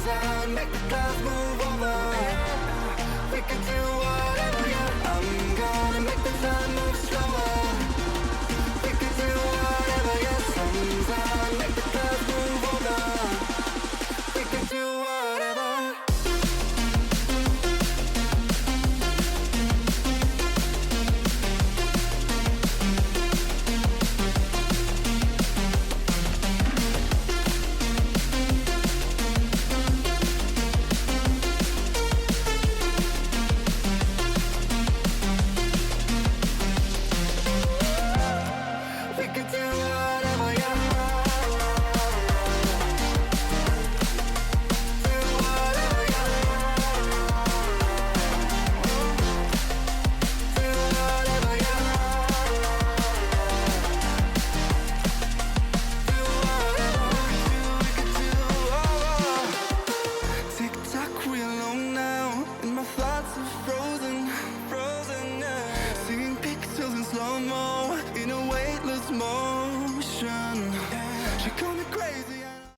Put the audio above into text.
sun's out, make the clouds move over. We can do whatever, yeah. I'm gonna make the time move slower. We can do whatever, yeah. Sun's out, make the clouds move over. We can do whatever. We can do